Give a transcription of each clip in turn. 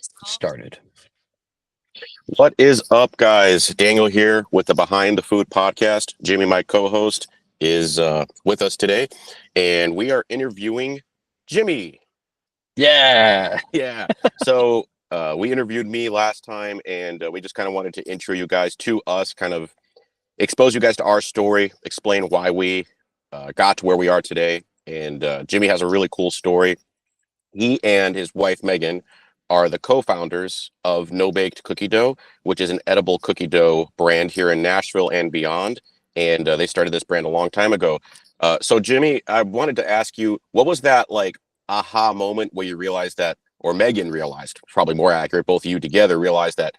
Started. What is up, guys? Daniel here with the Behind the Food podcast. Jimmy, my co-host, is with us today, and we are interviewing Jimmy. Yeah. Yeah. So we interviewed me last time, and we just kind of wanted to intro you guys to us, kind of expose you guys to our story, explain why we got to where we are today. And Jimmy has a really cool story. He and his wife, Megan, are the co-founders of NoBaked Cookie Dough, which is an edible cookie dough brand here in Nashville and beyond. And they started this brand a long time ago. So, Jimmy, I wanted to ask you, what was that like aha moment where you realized that, or Megan realized, probably more accurate, both of you together realized that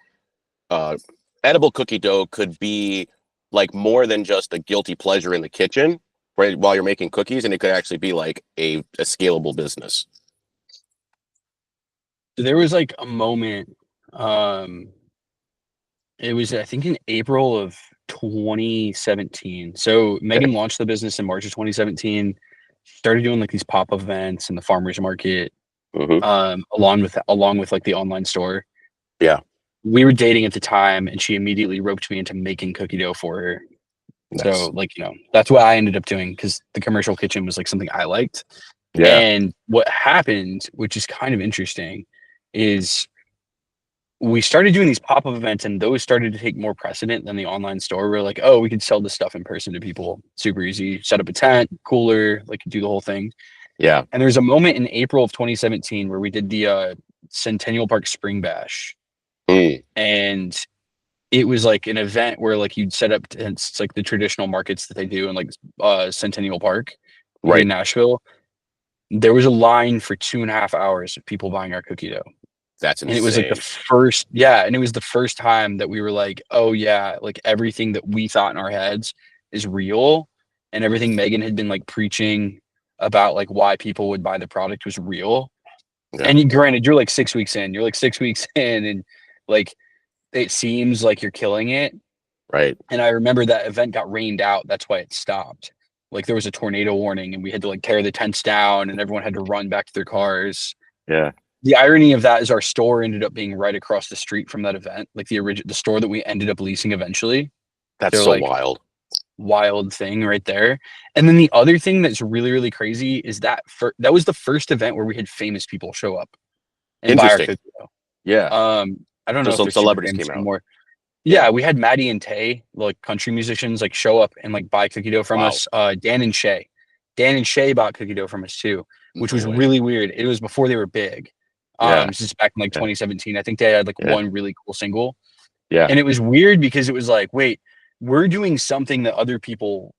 uh, edible cookie dough could be like more than just a guilty pleasure in the kitchen, right, while you're making cookies, and it could actually be like a scalable business. There was like a moment. Um, it was I think in April of 2017. So Okay. Megan launched the business in March of 2017. Started doing like these pop-up events in the farmers market, Hmm. along with like the online store. Yeah. We were dating at the time, and she immediately roped me into making cookie dough for her. So Nice. like that's what I ended up doing because the commercial kitchen was like something I liked. Yeah. And what happened, which is kind of interesting, is we started doing these pop-up events and those started to take more precedent than the online store. We're like, oh, we could sell this stuff in person to people. Super easy. Set up a tent, cooler, like do the whole thing. Yeah. And there's a moment in April of 2017 where we did the Centennial Park Spring Bash. Mm. And it was like an event where like you'd set up tents. It's like the traditional markets that they do in like Centennial Park here in Right. Nashville. There was a line for 2.5 hours of people buying our cookie dough. That's And it was like the insane. first, yeah. And it was the first time that we were like, oh, yeah, like everything that we thought in our heads is real. And everything Megan had been like preaching about, like why people would buy the product was real. Yeah. And granted, you're like 6 weeks in, and like it seems like you're killing it. Right. And I remember that event got rained out. That's why it stopped. Like there was a tornado warning and we had to like tear the tents down and everyone had to run back to their cars. Yeah. The irony of that is our store ended up being right across the street from that event, like the store that we ended up leasing eventually. That's So so like wild. wild thing right there. And then the other thing that's really really crazy is that was the first event where we had famous people show up and buy our Interesting. cookie Yeah. dough. I don't So know if some they're super celebrities famous came out. anymore. Yeah. Yeah, we had Maddie and Tay, like country musicians, like show up and like buy cookie dough from Wow. us. Dan and Shay bought cookie dough from us too, which No was way. really weird. It was before they were big. Yeah. This is back in like Yeah. 2017. I think they had like Yeah. one really cool single. Yeah. And it was weird because it was like, wait, we're doing something that other people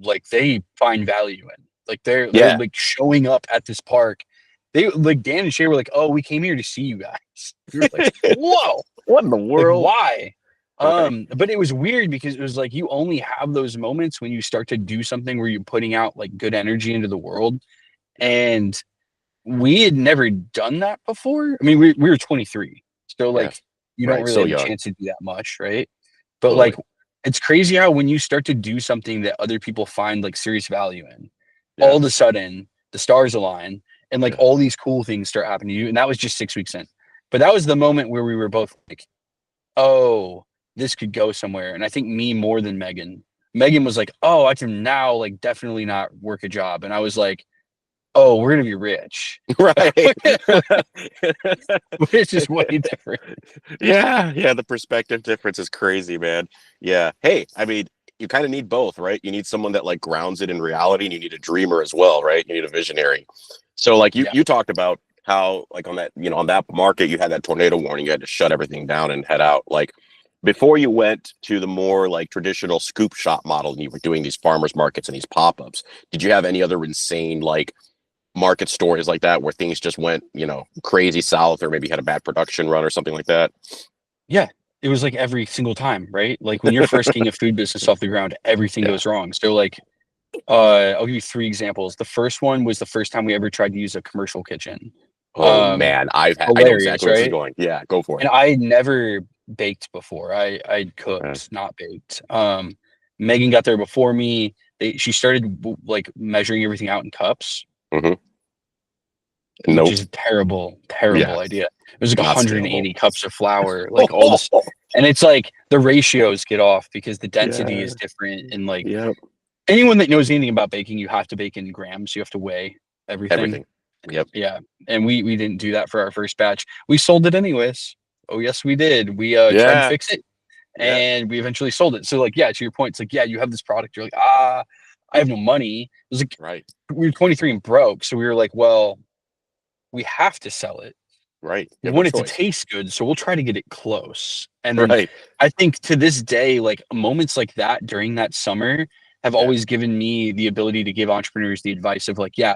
like they find value in. Like they're Yeah. like showing up at this park. They like Dan and Shay were like, oh, we came here to see you guys. We were like, whoa, What in the like world? why? Right. But it was weird because it was like you only have those moments when you start to do something where you're putting out like good energy into the world. And we had never done that before. I mean, we were 23, so Yeah. like you don't Right. really So have a young. chance to do that much, right? But like Totally. it's crazy how when you start to do something that other people find like serious value in, all Yeah. of a sudden the stars align and like Yeah. all these cool things start happening to you. And that was just 6 weeks in. But that was the moment where we were both like, oh, this could go somewhere. And I think me more than Megan. Megan was like, oh, I can now like definitely not work a job. And I was like, oh, we're gonna be rich. Right. Which is way different. Yeah, yeah, the perspective difference is crazy, man. Yeah. Hey, I mean, you kind of need both, right? You need someone that like grounds it in reality, and you need a dreamer as well, right? You need a visionary. So like you Yeah. you talked about how like on that, on that market you had that tornado warning, you had to shut everything down and head out. Like before you went to the more like traditional scoop shop model and you were doing these farmers markets and these pop-ups, did you have any other insane like market stories like that where things just went, crazy south or maybe had a bad production run or something like that? Yeah. It was like every single time, right? Like when you're first getting a food business off the ground, everything Yeah. goes wrong. So like I'll give you three examples. The first one was the first time we ever tried to use a commercial kitchen. Oh Um, man, I know hilarious, exactly where this is right? going. Yeah, go for And it. I had never baked before. I'd Uh, cooked, not baked. Megan got there before me. She started like measuring everything out in cups. mhm. which Nope. is a terrible, Yeah. terrible idea. It was like Not scalable. 180 cups of flour, like all this, and it's like the ratios get off because the density Yeah. is different. And like Yep. anyone that knows anything about baking, you have to bake in grams. You have to weigh everything. Everything. Yep. Yeah, and we didn't do that for our first batch. We sold it anyways. Oh yes, we did. We tried to Yeah. fix it, Yeah. and we eventually sold it. So like, yeah, to your point, it's like, yeah, you have this product. You're like, I have no money. It was like Right. we were 23 and broke, so we were like, well, we have to sell it. Right. You We have no want it to choice. taste good, so we'll try to get it close. And then Right. I think to this day, like moments like that during that summer have Yeah. always given me the ability to give entrepreneurs the advice of like, yeah,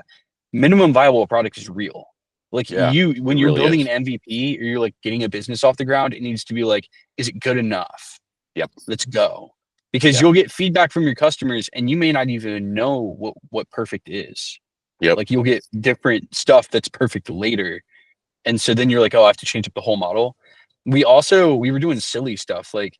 minimum viable product is real. Like Yeah. you, It when you're really building is. an MVP or you're like getting a business off the ground, it needs to be like, is it good enough? Yep. Let's go. Because Yeah. you'll get feedback from your customers and you may not even know what perfect is. Yep. Like you'll get different stuff that's perfect later. And so then you're like, oh, I have to change up the whole model. We were doing silly stuff. Like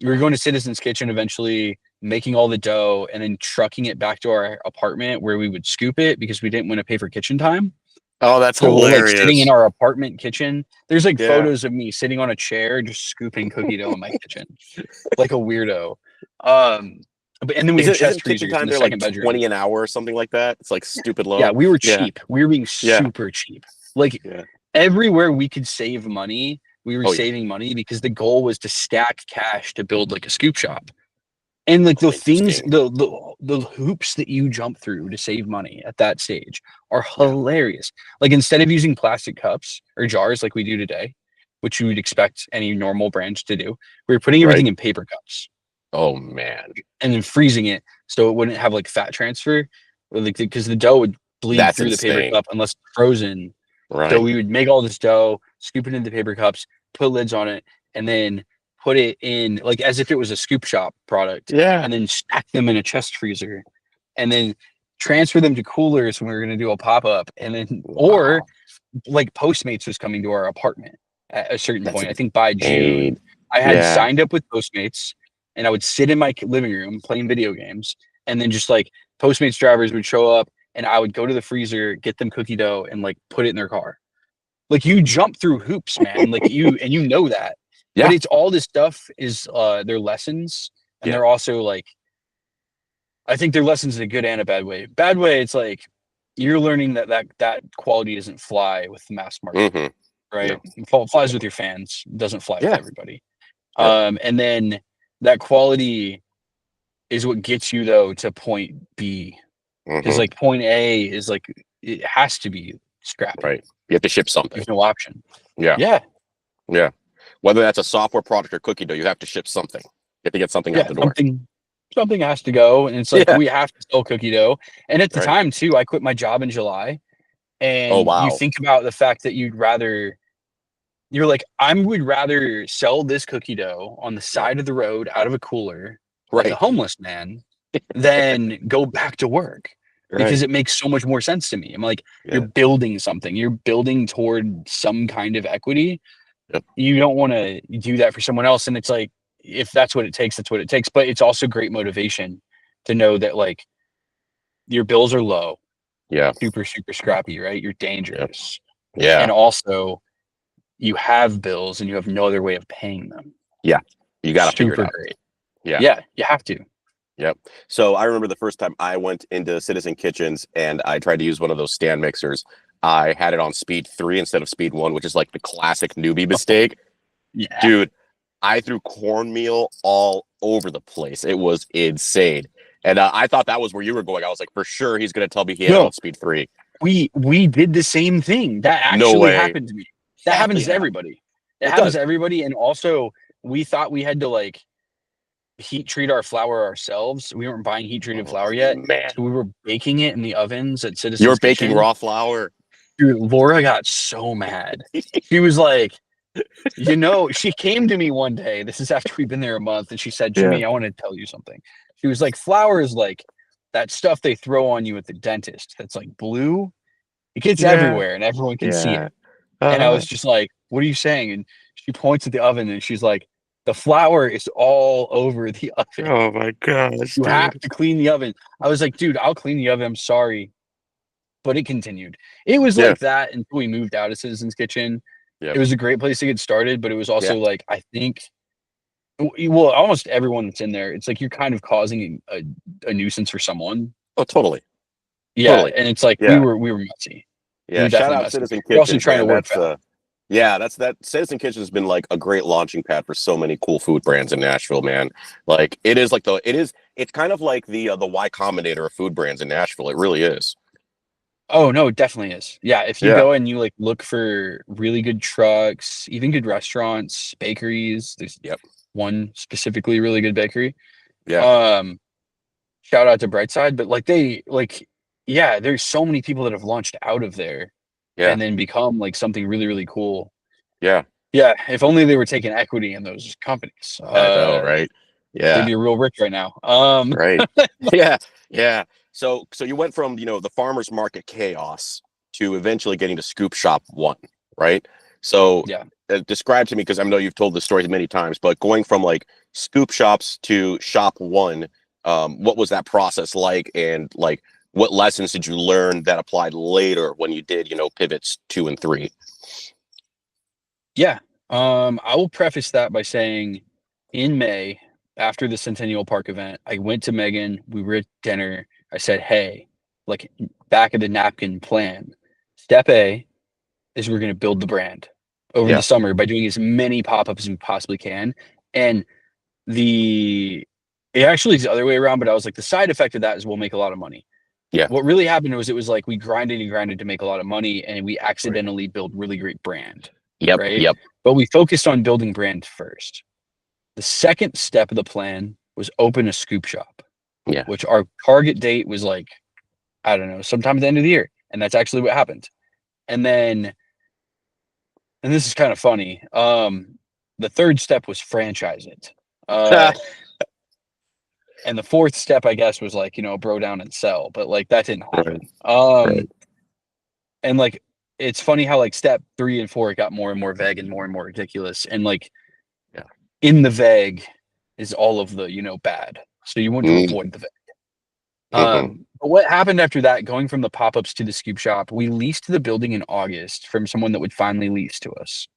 we were going to Citizen's Kitchen eventually, making all the dough and then trucking it back to our apartment where we would scoop it because we didn't want to pay for kitchen time. Oh, that's So we're like sitting in hilarious. our apartment kitchen. There's like Yeah. photos of me sitting on a chair just scooping cookie dough in my kitchen, like a weirdo. Um, and then we had chest Isn't kitchen freezers in time the there like second bedroom. 20 an hour or something like that? It's like stupid Yeah, low. we were Yeah. cheap. We were being Yeah. super cheap. Like Yeah. everywhere we could save money, we were Oh yeah. saving money because the goal was to stack cash to build like a scoop shop. And like the things, Interesting. the hoops that you jump through to save money at that stage are Yeah. hilarious. Like instead of using plastic cups or jars like we do today, which you would expect any normal branch to do, we were putting Right. everything in paper cups Oh man. and then freezing it so it wouldn't have like fat transfer, or like because the dough would bleed That's through the paper insane. cup unless it's frozen. So Right. we would make all this dough, scoop it into paper cups, put lids on it, and then put it in like as if it was a scoop shop product, Yeah. and then stack them in a chest freezer, and then transfer them to coolers when we were going to do a pop up, and then or Wow. like Postmates was coming to our apartment at a certain That's point. I think by insane. June, I had Yeah. signed up with Postmates, and I would sit in my living room playing video games, and then just like Postmates drivers would show up, and I would go to the freezer, get them cookie dough, and like put it in their car. Like you jump through hoops, man. Like you know that. But Yeah. it's all this stuff is their lessons, and Yeah. they're also like I think they're lessons in a good and a bad way. Bad way, it's like you're learning that quality doesn't fly with the mass market, Mm-hmm. right? No. It flies with your fans, it doesn't fly with Yeah. everybody. Yep. And then that quality is what gets you though to point B. Because Mm-hmm. like point A is like it has to be scrappy. Right. You have to ship something. There's no option. Yeah. Yeah. Yeah. Whether that's a software product or cookie dough, you have to ship something. You have to get something out Yeah. the door. Something has to go. And it's like Yeah. we have to sell cookie dough. And at the Right. time too, I quit my job in July. Oh And you wow. think about the fact that you're like, I would rather sell this cookie dough on the Yeah. side of the road out of a cooler like a Right. homeless man than go back to work Right. because it makes so much more sense to me. I'm like, you're Yeah. building something, you're building toward some kind of equity. Yep. You don't want to do that for someone else. And it's like, if that's what it takes, that's what it takes. But it's also great motivation to know that like your bills are low, Yeah. super, super scrappy, right? You're Yep. dangerous. Yeah. And also you have bills and you have no other way of paying them. Yeah. You got to figure it Super out. great. Yeah. Yeah, you have to. Yep. So I remember the first time I went into Citizen Kitchens and I tried to use one of those stand mixers. I had it on speed 3 instead of speed 1, which is like the classic newbie mistake. Yeah. Dude, I threw cornmeal all over the place. It was insane. And I thought that was where you were going. I was like, for sure, he's going to tell me he had it No, on speed 3. we did the same thing. That No actually way. happened to me. That Hell happens to yeah. everybody. That It happens does. to everybody. And also, we thought we had to like heat treat our flour ourselves. We weren't buying heat treated flour yet, Man. so we were baking it in the ovens at You were Citizen's baking Kitchen. raw flour. Dude, Laura got so mad. She was like, she came to me one day. This is after we've been there a month, and she said, Yeah. Jimmy, I want to tell you something. She was like, flour is like that stuff they throw on you at the dentist that's like blue. It gets Yeah. everywhere and everyone can see Yeah. it. And I was just like, what are you saying? And she points at the oven and she's like, the flour is all over the oven. Oh my gosh, You have dude. to clean the oven. I was like, dude, I'll clean the oven. I'm sorry. but it continued. It was Yeah. like that until we moved out of Citizen's Kitchen. Yep. It was a great place to get started, but it was Yeah. also like, I think, well, almost everyone that's in there, it's like you're kind of causing a nuisance for someone. Oh, totally. Yeah, Totally. and it's like Yeah. we were messy. We Yeah. were Shout definitely out messy. Citizen We're also Kitchens, trying to man. work That's fast. yeah, that Citizen Kitchen has been like a great launching pad for so many cool food brands in Nashville, man. Like it is like it's kind of like the Y Combinator of food brands in Nashville. It really is. Oh no, it definitely is. Yeah, if you Yeah. go and you like look for really good trucks, even good restaurants, bakeries, there's Yep. one specifically really good bakery. Yeah. Um, Shout out to Brightside, but like yeah, there's so many people that have launched out of there Yeah. and then become like something really, really cool. Yeah. Yeah, if only they were taking equity in those companies. I know, right? They'd Yeah. be real rich right now. Right. Yeah. Yeah. So you went from, the farmers market chaos to eventually getting to Scoop Shop 1, right? So Yeah. describe to me, because I know you've told the story many times, but going from like Scoop Shops to Shop 1, what was that process like? And like, what lessons did you learn that applied later when you did, pivots 2 and 3? Yeah. I will preface that by saying in May, after the Centennial Park event, I went to Megan. We were at dinner. I said, hey, like back of the napkin plan. Step A is we're going to build the brand over the Yeah. summer by doing as many pop-ups as we possibly can. And it actually is the other way around, but I was like, the side effect of that is we'll make a lot of money. Yeah. What really happened was it was like we grinded and grinded to make a lot of money and we Right. accidentally built really great brand. Yep. Right. Yep. But we focused on building brand first. The second step of the plan was open a scoop shop, Yeah. which our target date was like, I don't know, sometime at the end of the year. And that's actually what happened. And then, and this is kind of funny. The third step was franchise it. And the fourth step, I guess, was like, bro down and sell, but like that didn't Right. happen. Right. And like it's funny how like step 3 and 4 it got more and more vague and more ridiculous. And like Yeah. in the vague is all of the, bad. So you want to Mm-hmm. avoid the vague. But what happened after that, going from the pop-ups to the scoop shop, we leased the building in August from someone that would finally lease to us.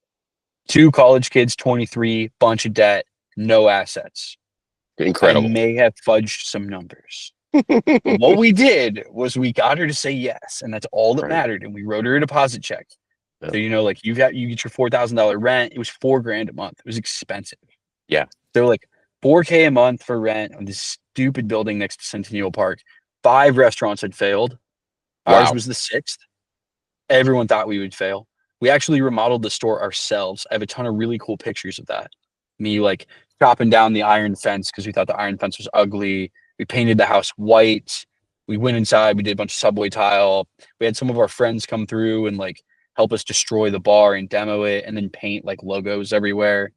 2 college kids, 23, bunch of debt, no assets. I Incredible. may have fudged some numbers. But what we did was we got her to say yes, and that's all that Right. mattered. And we wrote her a deposit check. Yeah. So like you get your $4,000 rent. It was $4,000 a month. It was expensive. Yeah. So like $4,000 a month for rent on this stupid building next to Centennial Park. 5 restaurants had failed. Ours Wow. was the 6th. Everyone thought we would fail. We actually remodeled the store ourselves. I have a ton of really cool pictures of that. Me like chopping down the iron fence because we thought the iron fence was ugly. We painted the house white. We went inside. We did a bunch of subway tile. We had some of our friends come through and like help us destroy the bar and demo it and then paint like logos everywhere.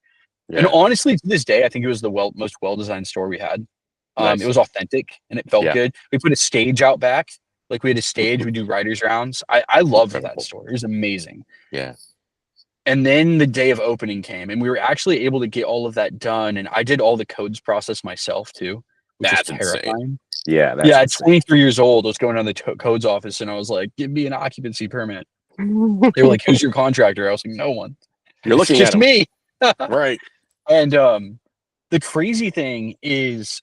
And Yeah. honestly, to this day, I think it was the most well-designed store we had. It Nice. was authentic and it felt Yeah. good. We put a stage out back. Like we had a stage, we do writers rounds. I loved that Incredible. store. It was amazing. Yeah. And then the day of opening came and we were actually able to get all of that done. And I did all the codes process myself too, which That's is insane. terrifying. Yeah. That's Yeah, at insane. 23 years old, I was going down the codes office and I was like, give me an occupancy permit. They were like, who's your contractor? I was like, no one. You're It's looking at just him. me. Right. And the crazy thing is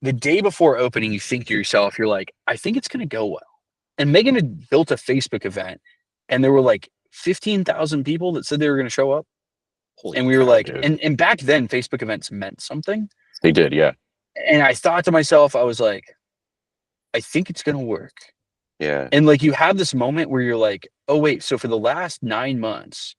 the day before opening, you think to yourself, you're like, I think it's going to go well. And Megan had built a Facebook event and there were like 15,000 people that said they were going to show up. Holy And we were cow, like, dude. and back then Facebook events meant something. They did. Yeah. And I thought to myself, I was like, I think it's going to work. Yeah. And like you have this moment where you're like, oh, wait, so for the last 9 months,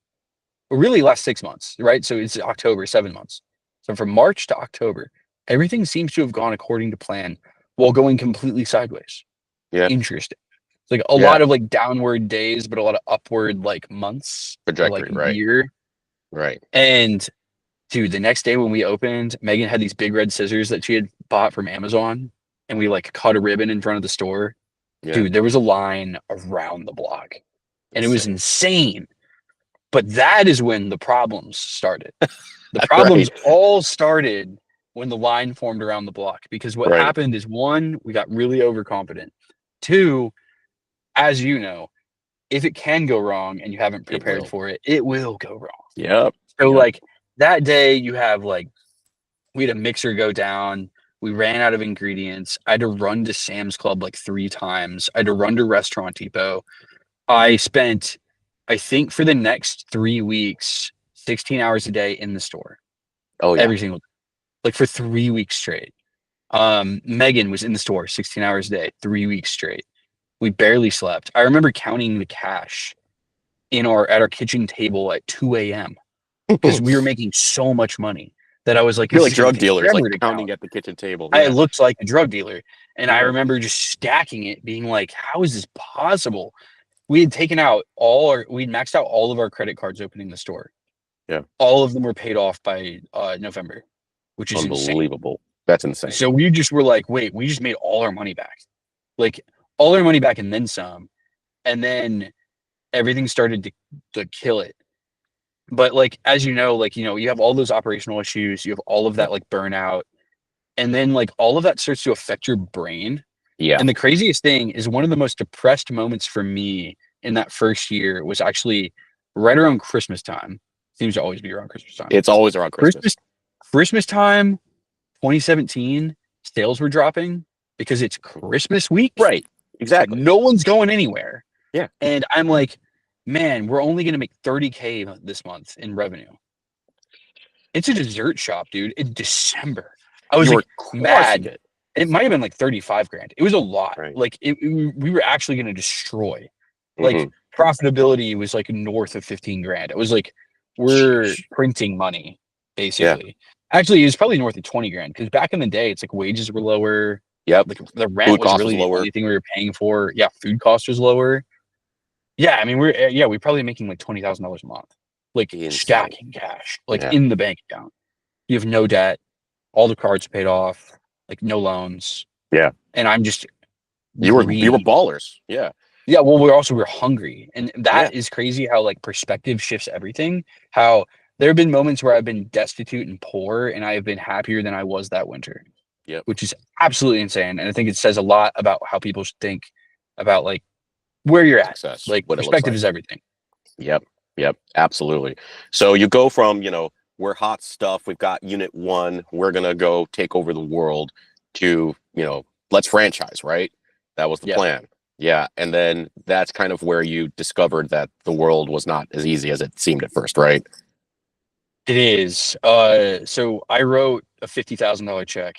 or really last 6 months, right? So it's October, 7 months. So from March to October, everything seems to have gone according to plan while going completely sideways. Yeah. Interesting. It's like a lot of like downward days, but a lot of upward like months or like Trajectory, right. year. Right. And dude, the next day when we opened, Megan had these big red scissors that she had bought from Amazon, and we like cut a ribbon in front of the store. Yeah. Dude, there was a line around the block, and it was insane. But that is when the problems started. The problems all started when the line formed around the block, because what happened is 1, we got really overconfident. 2, as you know, if it can go wrong and you haven't It prepared will. for it, it will go wrong. Yep. So Yep. like that day you have like we had a mixer go down. We ran out of ingredients. I had to run to Sam's Club like 3 times. I had to run to Restaurant Depot. I spent, I think for the next 3 weeks, 16 hours a day in the store. Oh yeah. Every single like for 3 weeks straight. Megan was in the store 16 hours a day, 3 weeks straight. We barely slept. I remember counting the cash in our at our kitchen table at 2 a.m. because we were making so much money that I was like, You're this like is going to drug take dealers, like forever to count. counting at the kitchen table. I Yeah. looked like a drug dealer. And I Yeah. remember just stacking it, being like, how is this possible? We'd maxed out all of our credit cards opening the store. Yeah. All of them were paid off by November, which is insane. Unbelievable. That's insane. So we just were like, wait, we just made all our money back. Like all our money back and then some. And then everything started to kill it. But like as you have all those operational issues, you have all of that like burnout, and then like all of that starts to affect your brain. Yeah. And the craziest thing is one of the most depressed moments for me in that first year was actually right around Christmas time. Seems to always be around Christmas time. It's always around Christmas. Christmas time, 2017, sales were dropping because it's Christmas week. Right. Exactly. No one's going anywhere. Yeah. And I'm like, man, we're only going to make 30K this month in revenue. It's a dessert shop, dude. In December. I was like mad. It might have been like 35 grand. It was a lot. Right. Like we were actually going to destroy. Like profitability was like north of 15 grand. It was like we're printing money basically. Yeah. Actually, it was probably north of 20 grand because back in the day, it's like wages were lower. Yep. Like the rent was really the only thing we were paying for. Yeah, food cost was lower. Yeah, I mean we're probably making like $20,000 a month. Like stacking cash, like in the bank account. You have no debt, all the cards paid off, like no loans. Yeah. And I'm just you were ballers. Yeah. Yeah, well we're hungry. And that is crazy how like perspective shifts everything. How there have been moments where I've been destitute and poor and I have been happier than I was that winter. Yep. Which is absolutely insane. And I think it says a lot about how people should think about like where you're at. Success, like perspective is everything. Yep. Yep. Absolutely. So you go from, we're hot stuff. We've got unit 1. We're going to go take over the world to, let's franchise, right? That was the plan. Yeah. And then that's kind of where you discovered that the world was not as easy as it seemed at first, right? It is. So I wrote a $50,000 check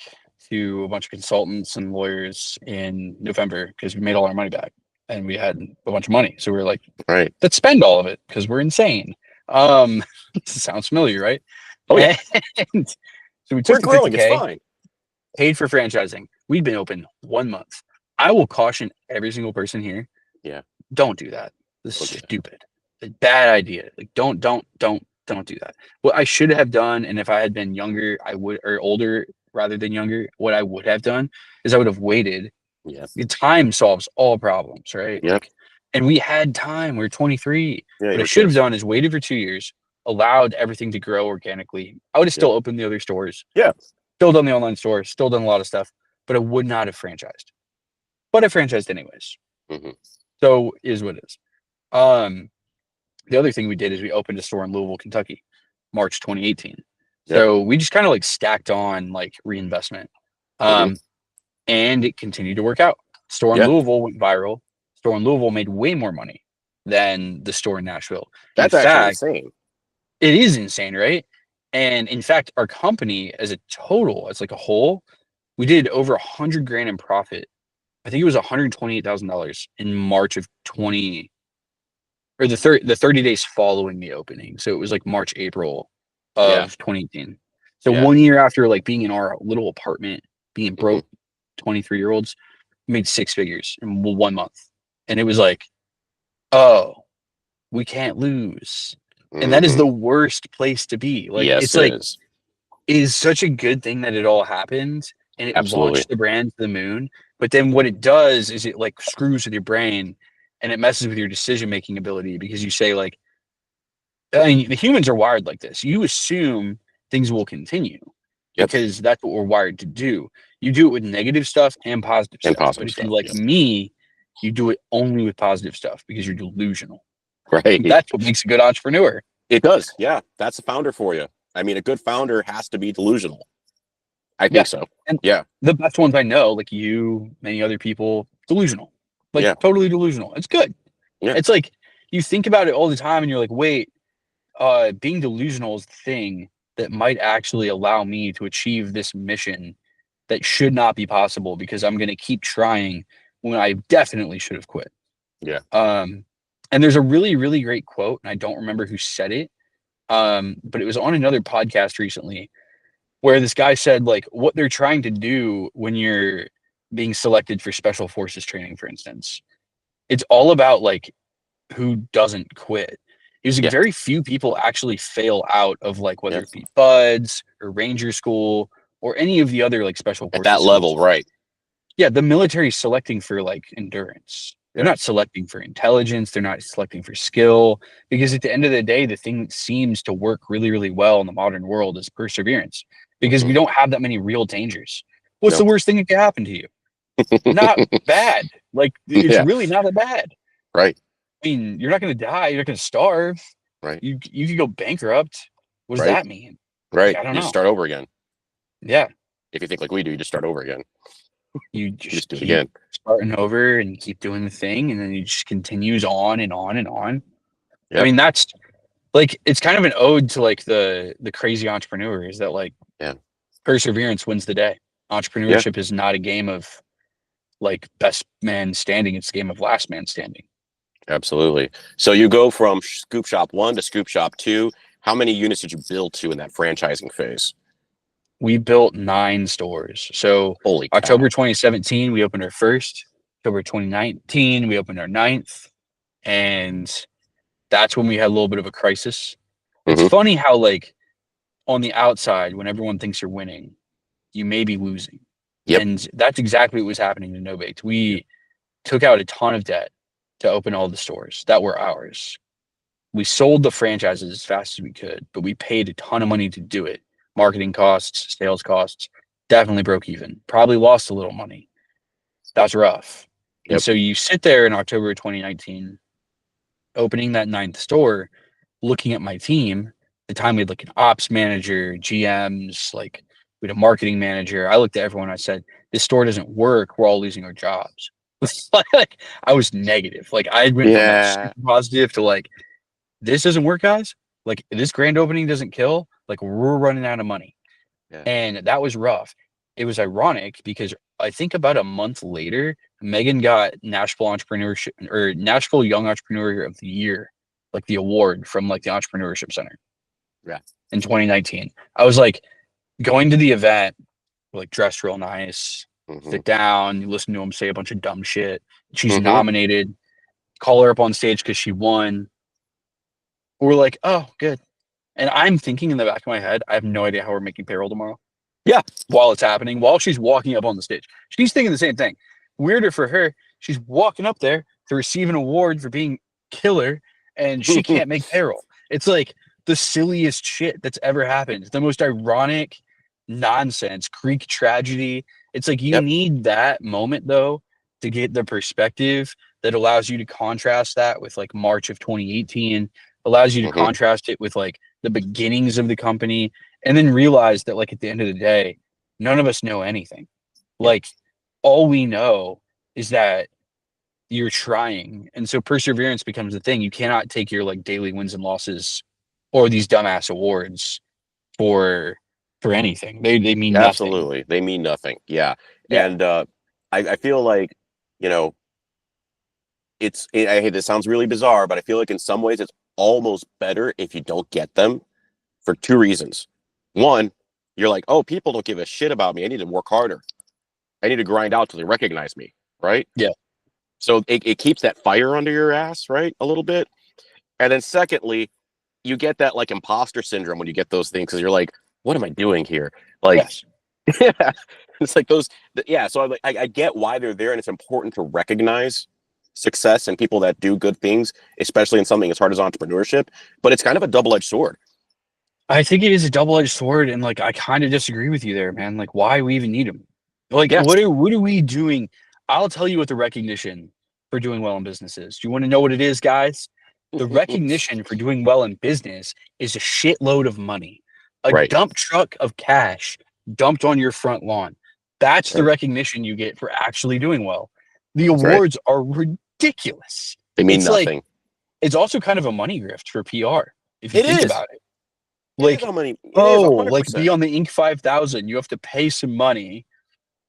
to a bunch of consultants and lawyers in November because we made all our money back and we had a bunch of money. So we were like, right, let's spend all of it because we're insane. Sounds familiar, right? Oh yeah. And so we took we're growing. It's fine. Paid for franchising. We'd been open 1 month. I will caution every single person here. Yeah. Don't do that. This is stupid. A bad idea. Like don't do that. What I should have done, and if I had been younger, or older rather than younger, what I would have done is I would have waited. Yeah. The time solves all problems, right? Yeah. And we had time. We were 23. Yeah, what I should have done is waited for 2 years, allowed everything to grow organically. I would have still opened the other stores. Yeah. Still done the online store, still done a lot of stuff, but I would not have franchised. But I franchised anyways. Mm-hmm. So is what it is. The other thing we did is we opened a store in Louisville, Kentucky, March 2018. Yep. So we just kind of like stacked on like reinvestment. And it continued to work out. Store in Louisville went viral. Store in Louisville made way more money than the store in Nashville. That's actually insane. It is insane, right? And in fact, our company as a total, as like a whole, we did over 100 grand in profit. I think it was $128,000 in March of 20, or the 30 days following the opening. So it was like March, April of 2018. So 1 year after like being in our little apartment, being broke, 23-year-olds, made 6 figures in 1 month. And it was like, oh, we can't lose. And that is the worst place to be. Like, it's like, it is such a good thing that it all happened and it launched the brand to the moon. But then what it does is it like screws with your brain and it messes with your decision-making ability because you say like, I mean, the humans are wired like this. You assume things will continue because that's what we're wired to do. You do it with negative stuff and positive stuff. But if you like me, You do it only with positive stuff because you're delusional. Right. That's what makes a good entrepreneur. It does. Yeah. That's a founder for you. I mean, a good founder has to be delusional. I Yeah. think so. And Yeah. the best ones I know, like you, many other people, delusional. Like Yeah. totally delusional. It's good. Yeah. It's like you think about it all the time and you're like, wait, being delusional is the thing that might actually allow me to achieve this mission that should not be possible because I'm going to keep trying when I definitely should have quit. Yeah. And there's a really, really great quote, and I don't remember who said it, but it was on another podcast recently where this guy said, like, what they're trying to do when you're being selected for special forces training, for instance, it's all about like who doesn't quit. He was like, Yeah. very few people actually fail out of like whether Yeah. it be buds or ranger school or any of the other like special At that forces schools. level, right. Yeah, the military's selecting for like endurance. They're Yeah. not selecting for intelligence. They're not selecting for skill because at the end of the day, the thing that seems to work really, really well in the modern world is perseverance because we Hmm. don't have that many real dangers. What's the No. worst thing that could happen to you? Not bad. Like it's Yeah. really not that bad. Right. I mean, you're not going to die. You're not going to starve. Right. You could go bankrupt. What does Right. that mean? Like, Right. I don't You just know. start over again. Yeah, If you think like we do, you just start over again. you You just just do it keep again. starting over and keep doing the thing, and then it just continues on and on and on. I Yep. mean, that's like it's kind of an ode to like the crazy entrepreneur is that like Yeah. perseverance wins the day. Yeah. Entrepreneurship is not a game of like best man standing; it's a game of last man standing. Absolutely. So you go from Scoop Shop 1 to Scoop Shop 2. How many units did you build to in that franchising phase? We built 9 stores. So Holy October cow. 2017, we opened our first. October 2019, we opened our 9th. And that's when we had a little bit of a crisis. It's Hmm. funny how, like, on the outside, when everyone thinks you're winning, you may be losing. Yep. And that's exactly what was happening to NoBaked. We took out a ton of debt to open all the stores that were ours. We sold the franchises as fast as we could, but we paid a ton of money to do it. Marketing costs, sales costs, definitely broke even. Probably lost a little money. That's rough. And Yep. so you sit there in October 2019, opening that 9th store, looking at my team. The time we had like an ops manager, GMs, like we had a marketing manager. I looked at everyone. I said, "This store doesn't work. We're all losing our jobs." Like I was negative. Like I went from like Yeah. super positive to like this doesn't work, guys. Like this grand opening doesn't kill. Like we're running out of money. Yeah. And that was rough. It was ironic because I think about a month later, Megan got Nashville Entrepreneurship or Nashville Young Entrepreneur of the Year, like the award from like the Entrepreneurship Center Yeah. in 2019. I was like going to the event, like dressed real nice, Hmm. sit down, you listen to him say a bunch of dumb shit. She's Hmm. nominated, call her up on stage because she won. We're like, oh, good. And I'm thinking in the back of my head, I have no idea how we're making payroll tomorrow. Yeah. While it's happening, while she's walking up on the stage, she's thinking the same thing. Weirder for her, she's walking up there to receive an award for being killer, and she can't make payroll. It's like the silliest shit that's ever happened. The most ironic nonsense, Greek tragedy. It's like you Yep. need that moment though to get the perspective that allows you to contrast that with like March of 2018, allows you to Hmm. contrast it with like the beginnings of the company, and then realize that like at the end of the day, none of us know anything. Yeah. Like all we know is that you're trying. And so perseverance becomes the thing. You cannot take your like daily wins and losses or these dumbass awards for anything. They mean nothing. Absolutely. They mean nothing. Yeah. Yeah. And I feel like, you know, I hate this sounds really bizarre, but I feel like in some ways it's almost better if you don't get them for 2 reasons. One, you're like, oh, people don't give a shit about me. I need to work harder. I need to grind out till they recognize me. Right. Yeah. So it keeps that fire under your ass, right? A little bit. And then secondly, you get that like imposter syndrome when you get those things because you're like, what am I doing here? Like, Yes. yeah, it's like those. Yeah. So I get why they're there, and it's important to recognize success and people that do good things, especially in something as hard as entrepreneurship. But it's kind of a double-edged sword. I think it is a double-edged sword, and like I kind of disagree with you there, man. Like, why we even need them? Like, Yes. what are we doing? I'll tell you what the recognition for doing well in business is? Do you want to know what it is, guys? The recognition for doing well in business is a shitload of money, a Right. dump truck of cash dumped on your front lawn. That's the Right. recognition you get for actually doing well. The Right. awards are ridiculous. They mean It's like, nothing. it's also kind of a money grift for PR, if you It think is. about it. It is Like, how many. It is oh, like 100%. be on the Inc. 5000, you have to pay some money,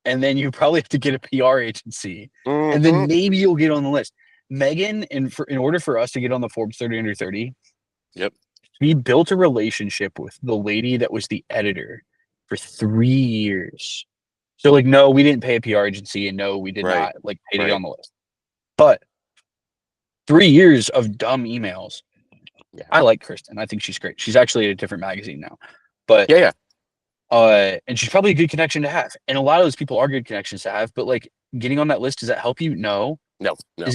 and then you probably have to get a PR agency, and Mm-hmm. then maybe you'll get on the list. Megan, in order for us to get on the Forbes 30 under 30, Yep. we built a relationship with the lady that was the editor for 3 years. So, like, no, we didn't pay a PR agency, and no, we did Right. not like pay to get Right. on the list. But 3 years of dumb emails. Yeah. I like Kristen. I think she's great. She's actually at a different magazine now. But Yeah. Yeah. and she's probably a good connection to have. And a lot of those people are good connections to have. But like getting on that list, does that help you? No. No. No.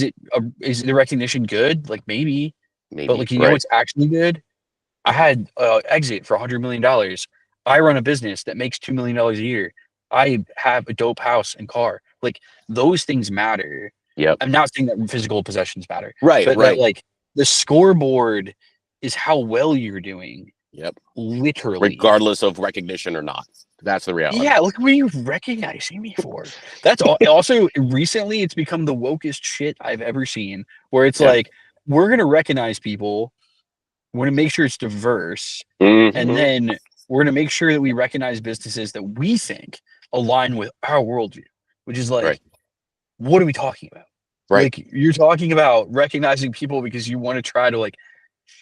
Is the recognition good? Like maybe. But Maybe. like, you know Right. what's actually good? I had exit for $100 million. I run a business that makes $2 million a year. I have a dope house and car. Like those things matter. Yep. I'm not saying that physical possessions matter, Right. but that Right. like the scoreboard is how well you're doing. Yep. Literally. Regardless of recognition or not. That's the reality. Yeah, look what you're recognizing me for. That's all. Also, recently, it's become the wokest shit I've ever seen. Where it's Yeah. like, we're gonna recognize people. We're gonna make sure it's diverse, Mm-hmm. and then we're gonna make sure that we recognize businesses that we think align with our worldview. Which is like, Right. what are we talking about? Right. Like, you're talking about recognizing people because you want to try to like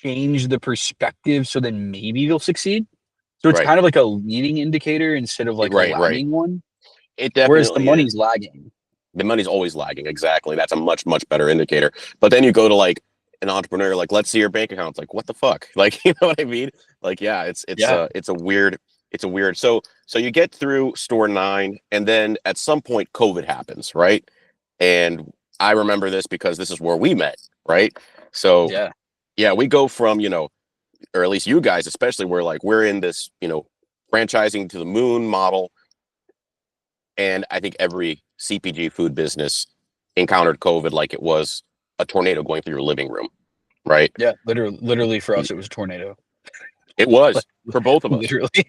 change the perspective so then maybe they'll succeed. So it's Right. kind of like a leading indicator instead of like a Right. Right. lagging one. It Whereas the definitely is. money's lagging. The money's always lagging. Exactly. That's a much, much better indicator. But then you go to like an entrepreneur, like, let's see your bank account. It's like, what the fuck? Like, you know what I mean? Like, yeah, it's a weird, so you get through store 9, and then at some point COVID happens, right? And I remember this because this is where we met, right? So yeah, we go from, or at least you guys, especially, where like we're in this, franchising to the moon model. And I think every CPG food business encountered COVID like it was a tornado going through your living room, right? Yeah, literally for us, it was a tornado. It was for both of us. Literally.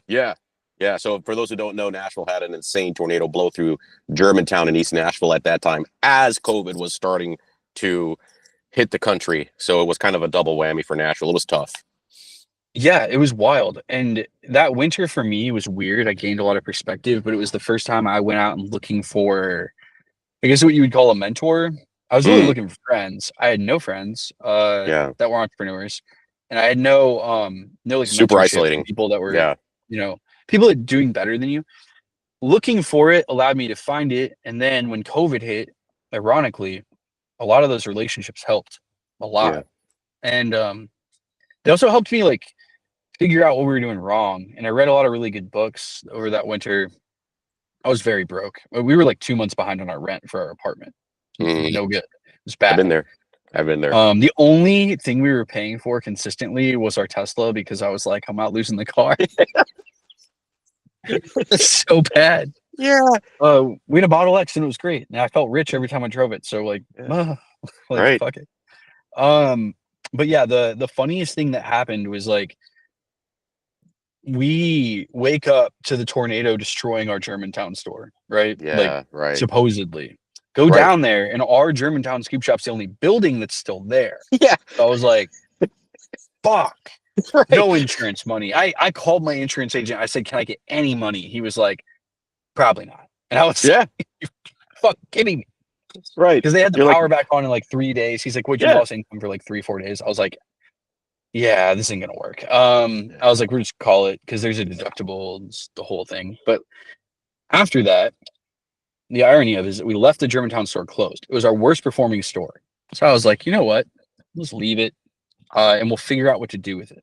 Yeah. Yeah. So for those who don't know, Nashville had an insane tornado blow through Germantown and East Nashville at that time as COVID was starting to hit the country. So it was kind of a double whammy for Nashville. It was tough. Yeah, it was wild. And that winter for me was weird. I gained a lot of perspective, but it was the first time I went out and looking for, I guess, what you would call a mentor. I was really looking for friends. I had no friends Yeah. that were entrepreneurs. And I had no like Super mentorship isolating. from people that were, Yeah. People that doing better than you. Looking for it allowed me to find it. And then when COVID hit, ironically, a lot of those relationships helped a lot. Yeah. And they also helped me like figure out what we were doing wrong. And I read a lot of really good books over that winter. I was very broke. We were like 2 months behind on our rent for our apartment. No good. It was bad. I've been there. The only thing we were paying for consistently was our Tesla, because I was like, I'm not losing the car. It's so bad. Yeah. We had a Model X and it was great. And I felt rich every time I drove it. So like, Right. fuck it. But yeah, the funniest thing that happened was like, we wake up to the tornado destroying our Germantown store, right? Yeah. Like, right. supposedly. Go Right. down there, and our Germantown scoop shop's the only building that's still there. Yeah. So I was like, fuck. Right. No insurance money. I called my insurance agent. I said, can I get any money? He was like, probably not. And I was like, you fuck kidding me. Right. Because they had the You're power back on in like 3 days. He's like, what, you lost income for like 3-4 days? I was like, yeah, this ain't gonna work. I was like, we'll just call it, because there's a deductible and the whole thing. But after that, the irony of it is that we left the Germantown store closed. It was our worst performing store. So I was like, you know what? Let's leave it, and we'll figure out what to do with it.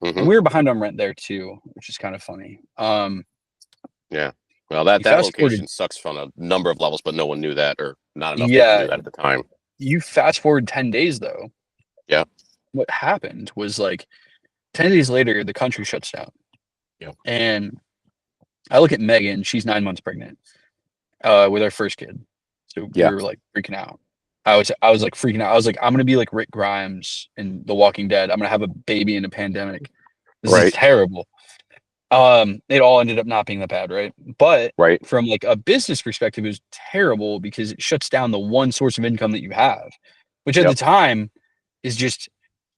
And we were behind on rent there too, which is kind of funny. Yeah. Well, that location sucks on a number of levels, but no one knew that, or not enough people knew that at the time. You fast forward 10 days though. Yeah. What happened was like 10 days later, the country shuts down. Yeah. And I look at Megan, she's 9 months pregnant with our first kid. So we were like freaking out. I was like freaking out. I was like, I'm gonna be like Rick Grimes in The Walking Dead. I'm gonna have a baby in a pandemic. This is Right. terrible. It all ended up not being that bad, right? But Right. from like a business perspective, it was terrible because it shuts down the one source of income that you have, which at the Yep. time is just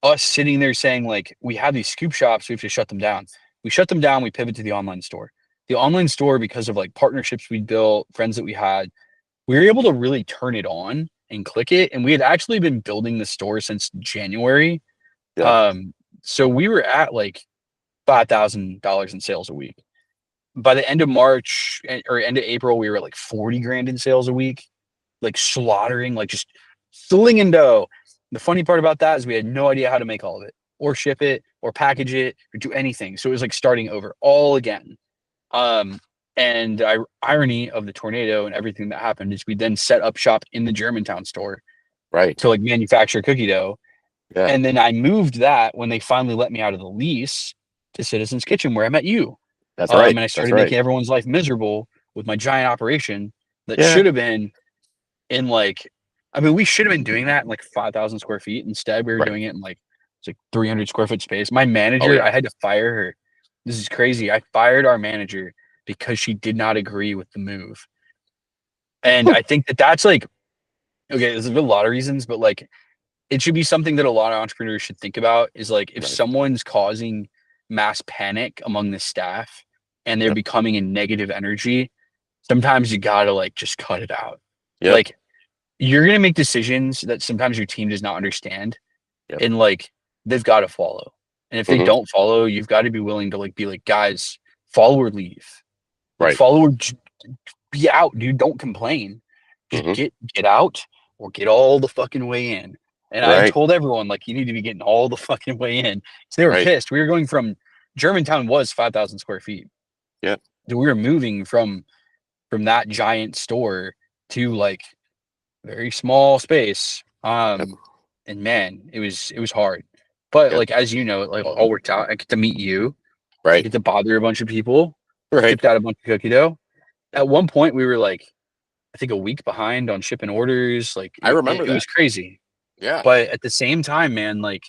us sitting there saying, like, we have these scoop shops, we have to shut them down. We shut them down, we pivot to the online store. The online store, because of like partnerships we built, friends that we had, we were able to really turn it on and click it. And we had actually been building the store since January. Yeah. Um, so we were at like $5,000 in sales a week. By the end of March or end of April, we were at like 40 grand in sales a week, like slaughtering, like just slinging dough. The funny part about that is we had no idea how to make all of it or ship it or package it or do anything. So it was like starting over all again. Um, and irony of the tornado and everything that happened is we then set up shop in the Germantown store Right. to like manufacture cookie dough. Yeah. And then I moved that when they finally let me out of the lease to Citizens Kitchen, where I met you. That's right. And I That's started right. making everyone's life miserable with my giant operation that Yeah. should have been in like, I mean, we should have been doing that in like 5,000 square feet. Instead, we were Right. doing it in like, it's like 300 square foot space. My Oh manager, yeah. I had to fire her. This is crazy. I fired our manager because she did not agree with the move. And I think that that's like, okay, there's a lot of reasons, but like, it should be something that a lot of entrepreneurs should think about is like if Right. someone's causing mass panic among the staff and they're Yep. becoming a negative energy, sometimes you gotta like just cut it out. Yep. Like you're gonna make decisions that sometimes your team does not understand Yep. and like they've got to follow. And if they Hmm. don't follow, you've got to be willing to like be like, guys, follow or leave. Like Right. follow or be out, dude. Don't complain. Just Hmm. get out or get all the fucking way in. And I Right. told everyone like you need to be getting all the fucking way in. So they were Right. pissed. We were going from Germantown was 5,000 square feet. Yeah. So we were moving from that giant store to like very small space. Yep. And man, it was hard. But Yep. like as you know, it like all worked out. I get to meet you. I Right. get to bother a bunch of people. Right. Shipped out a bunch of cookie dough. At one point, we were like, I think a week behind on shipping orders. Like I remember it was that. crazy. Yeah. But at the same time, man, like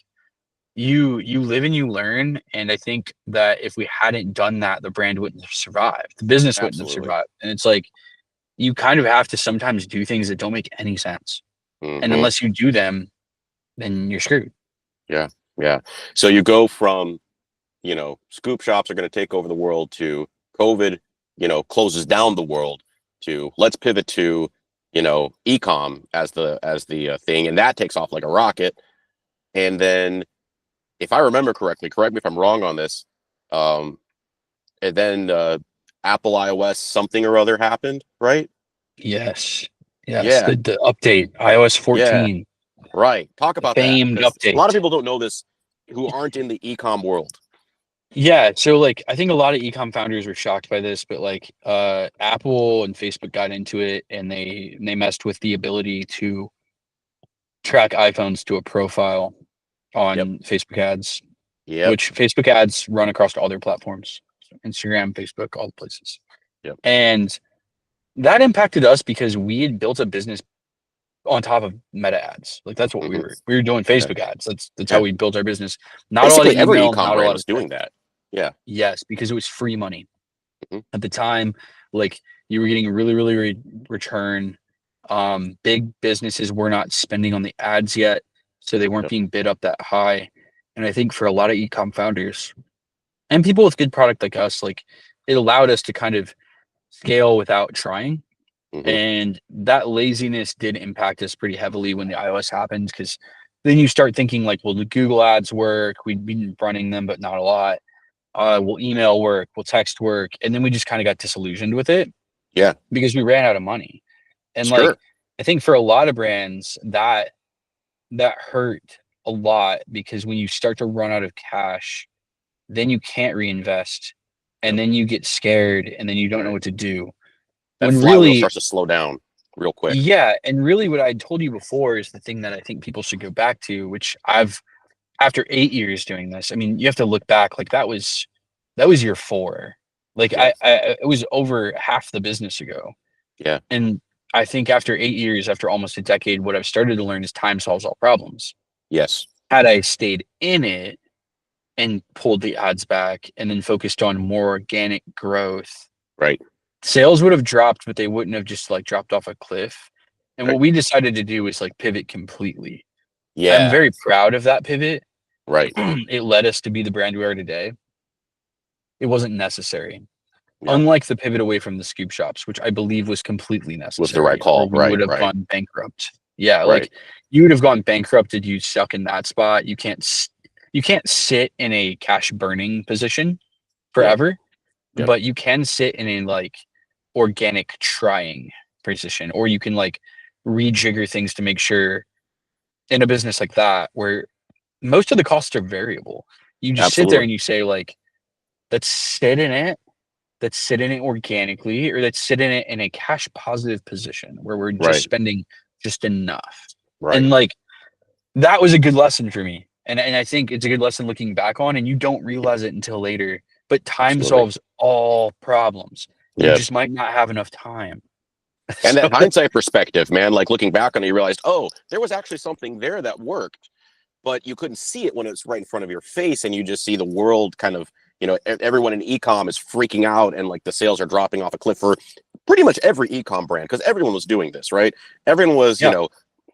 you live and you learn. And I think that if we hadn't done that, the brand wouldn't have survived. The business wouldn't have Absolutely. survived. And it's like you kind of have to sometimes do things that don't make any sense. And Hmm. unless you do them, then you're screwed. Yeah. Yeah. So you go from, scoop shops are going to take over the world to COVID, closes down the world to let's pivot to, ecom as the thing, and that takes off like a rocket. And then, if I remember correctly, correct me if I'm wrong on this, um, and then Apple iOS something or other happened, right? Yes. Yes. Yeah, The update, iOS yeah, 14, right. Talk the about that famed because a lot of update. people don't know this who aren't in the ecom world. Yeah, so like I think a lot of ecom founders were shocked by this, but like Apple and Facebook got into it and they messed with the ability to track iPhones to a profile Yep. on Facebook ads, Yep. which Facebook ads run across all their platforms. So Instagram, Facebook, all the places. Yep. And that impacted us because we had built a business on top of meta ads. Like that's what we Hmm. were doing Yeah. Facebook ads. That's how Yeah. we built our business. Not a lot of Basically, every email, ecom not a brand lot was of doing text. that. Yeah. Yes, because it was free money. Hmm. At the time, like you were getting really, really return. Big businesses were not spending on the ads yet, so they weren't Yep. being bid up that high. And I think for a lot of ecom founders and people with good product like us, like it allowed us to kind of scale without trying. Hmm. And that laziness did impact us pretty heavily when the iOS happened because then you start thinking like, well, the Google ads work? We've been running them, but not a lot. Will email work? Will text work? And then we just kind of got disillusioned with it Yeah. because we ran out of money. And like, Sure. I think for a lot of brands that hurt a lot because when you start to run out of cash, then you can't reinvest and Yep. then you get scared and then you don't know Right. what to do. That When flywheel really, starts to slow down real quick. yeah, and really what I told you before is the thing that I think people should go back to, which I've after 8 years doing this, I mean, you have to look back like that was year 4. Like Yeah. I it was over half the business ago. Yeah. And I think after 8 years, after almost a decade, what I've started to learn is time solves all problems. Yes. Had I stayed in it and pulled the ads back and then focused on more organic growth, Right. sales would have dropped, but they wouldn't have just like dropped off a cliff. And what Right. we decided to do was like pivot completely. I'm Yeah. very proud of that pivot. Right. It led us to be the brand we are today. It wasn't necessary. Yeah. Unlike the pivot away from the scoop shops, which I believe was completely Was the right necessary, or call. we would Right. have Right. gone bankrupt. Yeah, Right. like you would have gone bankrupt if you stuck in that spot. You can't sit in a cash burning position Yep. forever, Yep. but you can sit in a like organic trying position, or you can like rejigger things to make sure in a business like that where most of the costs are variable. You just sit there Absolutely. and you say like, let's sit in it, let's sit in it organically, or let's sit in it in a cash positive position where we're just Right. spending just enough. Right. And like that was a good lesson for me. And I think it's a good lesson looking back on, and you don't realize it until later. But time Absolutely. solves all problems. You Yeah. just might not have enough time. And So that hindsight perspective, man, like looking back on it, you realized, oh, there was actually something there that worked, but you couldn't see it when it's right in front of your face, and you just see the world kind of, everyone in ecom is freaking out, and like the sales are dropping off a cliff for pretty much every ecom brand because everyone was doing this, right? Everyone was, yeah.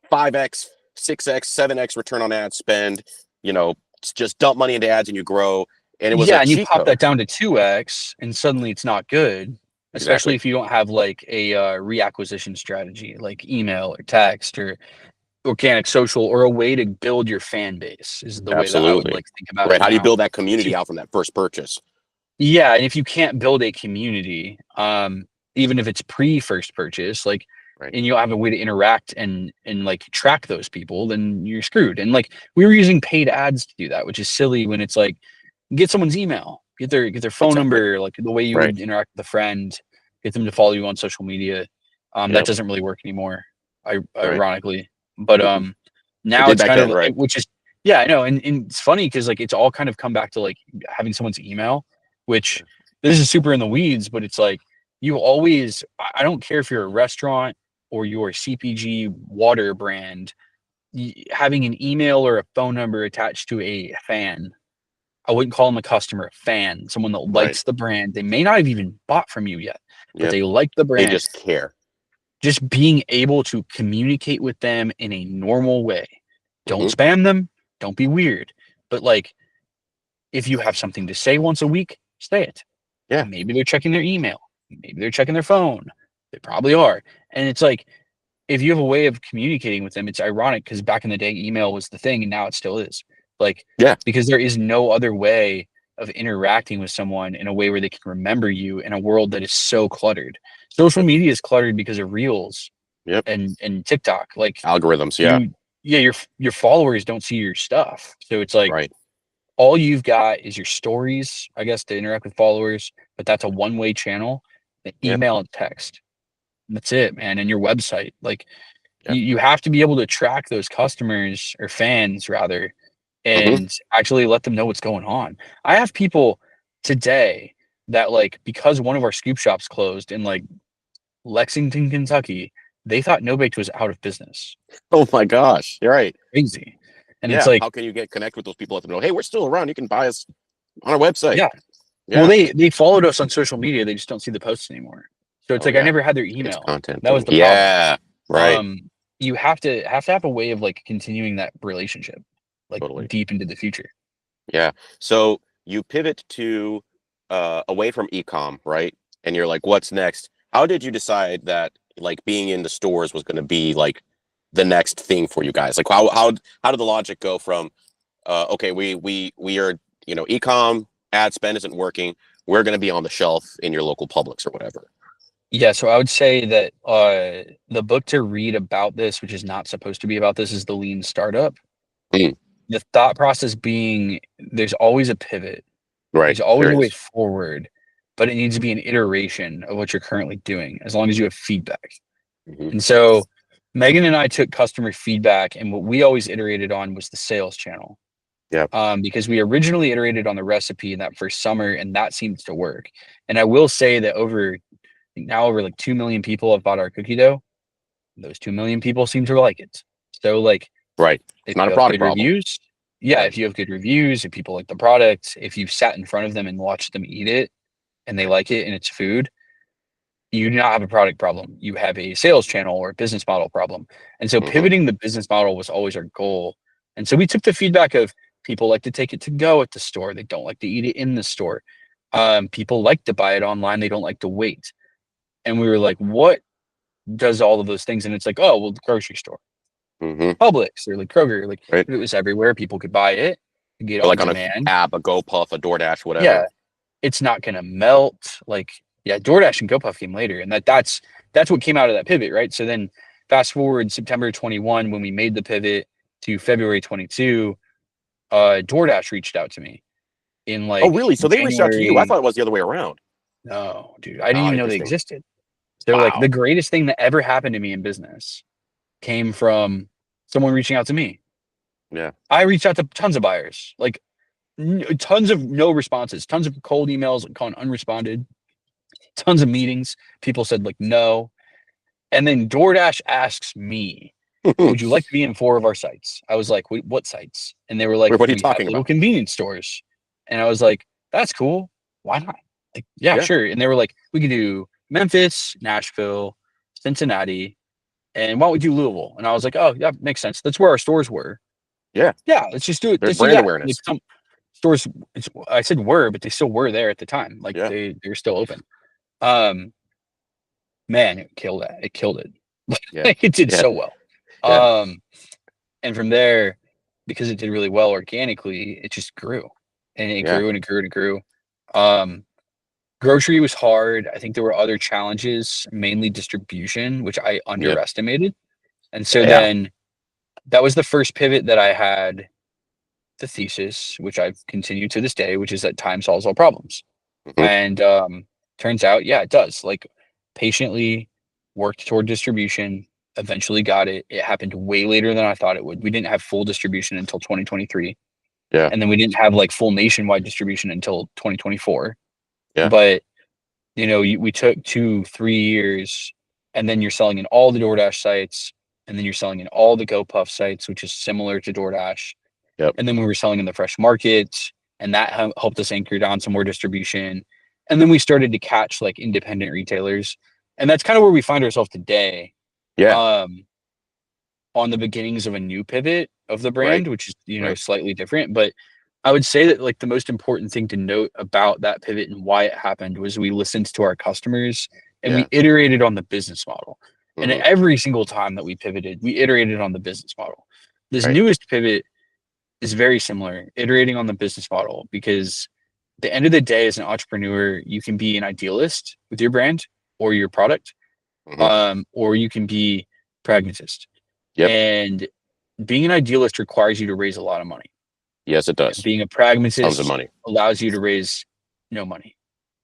5x, 6x, 7x return on ad spend, just dump money into ads and you grow. And it was a Yeah, and you cheat pop code. that down to 2x and suddenly it's not good, especially Exactly. if you don't have like a reacquisition strategy like email or text or organic social or a way to build your fan base is the way that I would Absolutely. like think about it Right. How do you now. build that If you community out from that first purchase? Yeah, and if you can't build a community, even if it's pre first purchase, like, Right. and you don't have a way to interact and like track those people, then you're screwed. And like we were using paid ads to do that, which is silly when it's like get someone's email, get their phone Exactly. number, like the way you Right. would interact with a friend, get them to follow you on social media. That Yep. doesn't really work anymore, Right. ironically. But Mm-mm. now It did it's back kind then, of right? which is yeah, I know, and it's funny because like it's all kind of come back to like having someone's email, which Yeah. this is super in the weeds, but it's like you always, I don't care if you're a restaurant or you're a CPG water brand, having an email or a phone number attached to a fan. I wouldn't call them a customer, a fan, someone that Right. likes the brand. They may not have even bought from you yet, but Yep. they like the They brand. just care. Just being able to communicate with them in a normal way. Don't Hmm. spam them. Don't be weird. But like, if you have something to say once a week, say it. Yeah. Maybe they're checking their email. Maybe they're checking their phone. They probably are. And it's like, if you have a way of communicating with them, it's ironic because back in the day, email was the thing and now it still is. Like, Yeah. because there is no other way of interacting with someone in a way where they can remember you in a world that is so cluttered. Social Yep. media is cluttered because of reels Yep. and TikTok. Like Algorithms. Yeah. you yeah, your followers don't see your stuff. So it's like Right. all you've got is your stories, I guess, to interact with followers, but that's a one-way channel, the Yeah. email and text. And that's it, man. And your website. Like Yeah. you have to be able to track those customers or fans rather Hmm. and actually let them know what's going on. I have people today that like because one of our scoop shops closed in like Lexington, Kentucky, they thought NoBaked was out of business. Oh my gosh. You're right. Crazy. And it's Yeah. like, How can you connect with those people? Let them know, hey, we're still around. You can buy us on our website. yeah. Well, Yeah. they followed us on social media. They just don't see the posts anymore. So it's Oh like I yeah. never had their It's a email. content That was thing. the problem. Yeah. Right. Um, you have a way of like continuing that relationship like Totally. deep into the future. Yeah. So you pivot to away from ecom, right? And you're like, what's next? How did you decide that like being in the stores was going to be like the next thing for you guys? Like how did the logic go from okay, we are, ecom ad spend isn't working. We're going to be on the shelf in your local Publix or whatever. Yeah, so I would say that the book to read about this, which is not supposed to be about this, is The Lean Startup. Mm, The thought process being there's always a pivot, right. there's always There a way is. forward, but it needs to be an iteration of what you're currently doing, as long as you have feedback. Hmm. And so Megan and I took customer feedback, and what we always iterated on was the sales channel. Yeah. Because we originally iterated on the recipe in that first summer, and that seems to work. And I will say that over like 2 million people have bought our cookie dough. Those 2 million people seem to like it. So like Right. It's if not you a have product good problem. reviews, yeah, Yeah. if you have good reviews, if people like the product, if you've sat in front of them and watched them eat it and they like it and it's food, you do not have a product problem. You have a sales channel or a business model problem. And so Hmm. pivoting the business model was always our goal. And so we took the feedback of people like to take it to go at the store. They don't like to eat it in the store. People like to buy it online. They don't like to wait. And we were like, what does all of those things? And it's like, oh, well, the grocery store, Hmm. Publix, or like Kroger. Like Right. if it was everywhere, people could buy it, get it Or on like on a demand. app, a GoPuff, a DoorDash, Yeah, whatever. it's not gonna melt. Like, yeah, DoorDash and GoPuff came later, and that's what came out of that pivot, right? So then fast forward September 21 when we made the pivot to February 22, DoorDash reached out to me in Oh, like really? So they reached out to you. I January. thought it was the other way around. No, dude, I didn't Ah, even know they interesting. existed. So like the Wow. greatest thing that ever happened to me in business came from someone reaching out to me. Yeah. I reached out to tons of buyers, like tons of no responses, tons of cold emails, like gone unresponded, tons of meetings. People said like no. And then DoorDash asks me, would you like to be in 4 of our sites? I was like, what sites? And they were like, Wait, what are you we have talking little about? convenience stores. And I was like, that's cool. Why not? Like, yeah, Yeah. sure. And they were like, we could do Memphis, Nashville, Cincinnati, and why don't we do Louisville? And I was like, oh, yeah, makes sense. That's where our stores were. Yeah. Yeah, let's just do it. There's Let's do brand that. Like awareness. some stores, I said were, but they still were there at the time. Like Yeah. they're still open. Um, man, it killed it. It killed it. Yeah. Like it did Yeah. so well. Yeah. Um, and from there, because it did really well organically, it just grew and it Yeah. grew and it grew and it grew. Um, grocery was hard. I think there were other challenges, mainly distribution, which I Yep. underestimated. And so Yeah. then that was the first pivot that I had the thesis, which I've continued to this day, which is that time solves all problems. Hmm. And turns out, yeah, it does. Like patiently worked toward distribution, eventually got it. It happened way later than I thought it would. We didn't have full distribution until 2023. Yeah. And then we didn't have like full nationwide distribution until 2024. Yeah. But we took 2 3 years, and then you're selling in all the DoorDash sites, and then you're selling in all the GoPuff sites, which is similar to DoorDash. Yep. And then we were selling in the fresh market, and that helped us anchor down some more distribution. And then we started to catch like independent retailers, and that's kind of where we find ourselves today. Yeah. Um, on the beginnings of a new pivot of the Right. brand, which is Right. slightly different. But I would say that like the most important thing to note about that pivot and why it happened was we listened to our customers and we Yeah. iterated on the business model. And Hmm. every single time that we pivoted, we iterated on the business model. This Right. newest pivot is very similar, iterating on the business model, because at the end of the day, as an entrepreneur, you can be an idealist with your brand or your product, Hmm. or you can be pragmatist. Yep. And being an idealist requires you to raise a lot of money. Yes, it And does. being a Tons of pragmatist money. allows you to raise no money.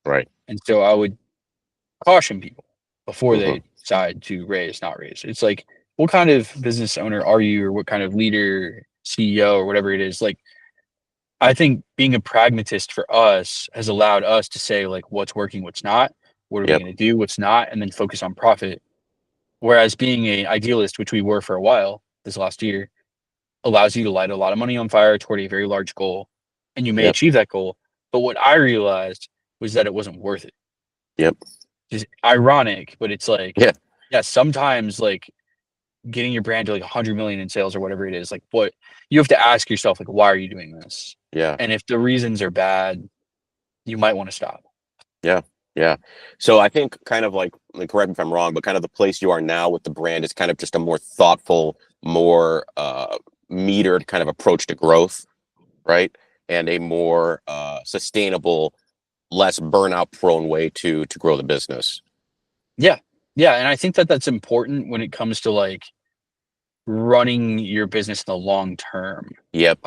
Right. And so I would caution people before Hmm. they decide to raise, not raise. It's like, what kind of business owner are you, or what kind of leader, CEO, or whatever it is? Like, I think being a pragmatist for us has allowed us to say, like, what's working, what's not, what are we Yep. going to do, what's not, and then focus on profit. Whereas being an idealist, which we were for a while this last year, allows you to light a lot of money on fire toward a very large goal, and you may Yep. achieve that goal. But what I realized was that it wasn't worth it. Yep. It's ironic, but it's like, Yeah. yeah, sometimes like getting your brand to like 100 million in sales or whatever it is, like what you have to ask yourself, like, why are you doing this? Yeah. And if the reasons are bad, you might want to stop. Yeah. Yeah. So I think kind of like, correct me if I'm wrong, but kind of the place you are now with the brand is kind of just a more thoughtful, more metered kind of approach to growth, right? And a more sustainable, less burnout prone way to grow the business. Yeah. Yeah. And I think that that's important when it comes to like running your business in the long term. Yep.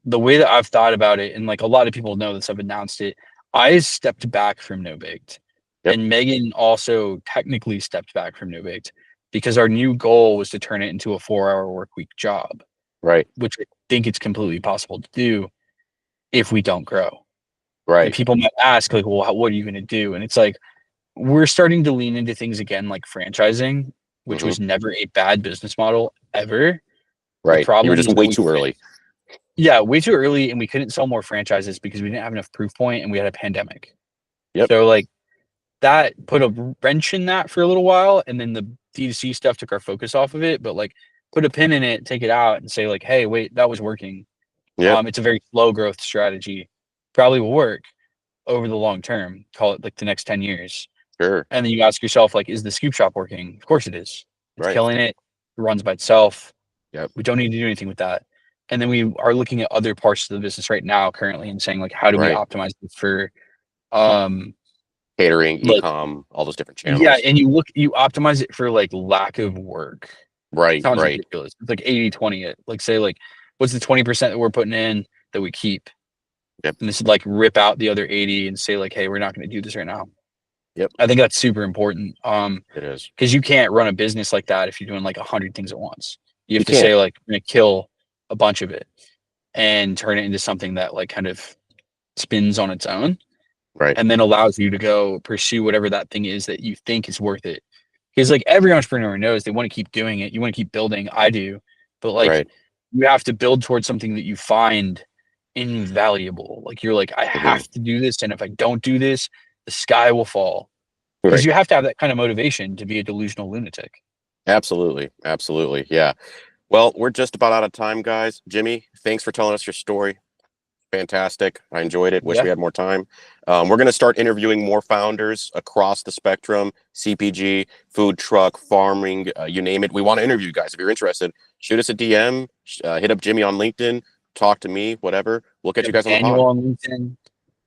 The way that I've thought about it, and like a lot of people know this, I've announced it. I stepped back from NoBaked, Yep. and Megan also technically stepped back from NoBaked because our new goal was to turn it into a 4-hour work week job, Right. which I think it's completely possible to do if we don't grow. And Right. people might ask, like, well, what are you going to do? And it's like, we're starting to lean into things again, like franchising. which Hmm. was never a bad business model ever. The Right. You were problem just was way when we too early. yeah, way too early, and we couldn't sell more franchises because we didn't have enough proof point, and we had a pandemic. Yep. So like that put a wrench in that for a little while, and then the D2C stuff took our focus off of it. But like, put a pin in it, take it out, and say like, hey, wait, that was working. Yep. It's a very slow growth strategy. Probably will work over the long term. Call it like the next 10 years, Sure. and then you ask yourself like, is the scoop shop working? Of course it is. It's Right. killing it. It runs by itself. Yep. We don't need to do anything with that. And then we are looking at other parts of the business right now currently and saying like, how do we Right. optimize it for um Catering, like e-com, all those different yeah, channels. and you optimize it for like lack of work. Right. Sounds Right. ridiculous. It's like 80-20 it. Like say like what's the 20% that we're putting in that we keep? Yep. And this is like rip out the other 80 and say like, hey, we're not going to do this right now. Yep. I think that's super important. It is. Because you can't run a business like that if you're doing like 100 things at once. You You have to can't. say like we're gonna kill a bunch of it and turn it into something that like kind of spins on its own Right. and then allows you to go pursue whatever that thing is that you think is worth it. Because like every entrepreneur knows they want to keep doing it. You want to keep building. I do. But like Right. you have to build towards something that you find invaluable. Like you're like, I Hmm. have to do this. And if I don't do this, the sky will fall. Because Right. you have to have that kind of motivation to be a delusional lunatic. Absolutely. Absolutely. Yeah. Well, we're just about out of time, guys. Jimmy, thanks for telling us your story. Fantastic. I enjoyed it. Wish Yeah. we had more time. We're going to start interviewing more founders across the spectrum: CPG, food truck, farming, you name it. We want to interview you guys. If you're interested, shoot us a DM, hit up Jimmy on LinkedIn, talk to me, whatever. We'll get you guys on the pod. Daniel on LinkedIn.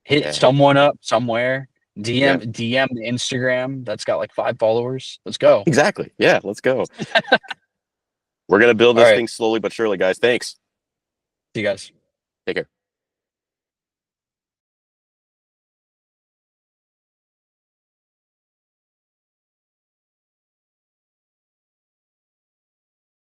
Hit Yeah. someone up somewhere. DM Yeah. DM the Instagram that's got like 5 followers. Let's go. Exactly. Yeah. Let's go. We're going to build All this right. thing slowly but surely, guys. Thanks. See you guys. Take care.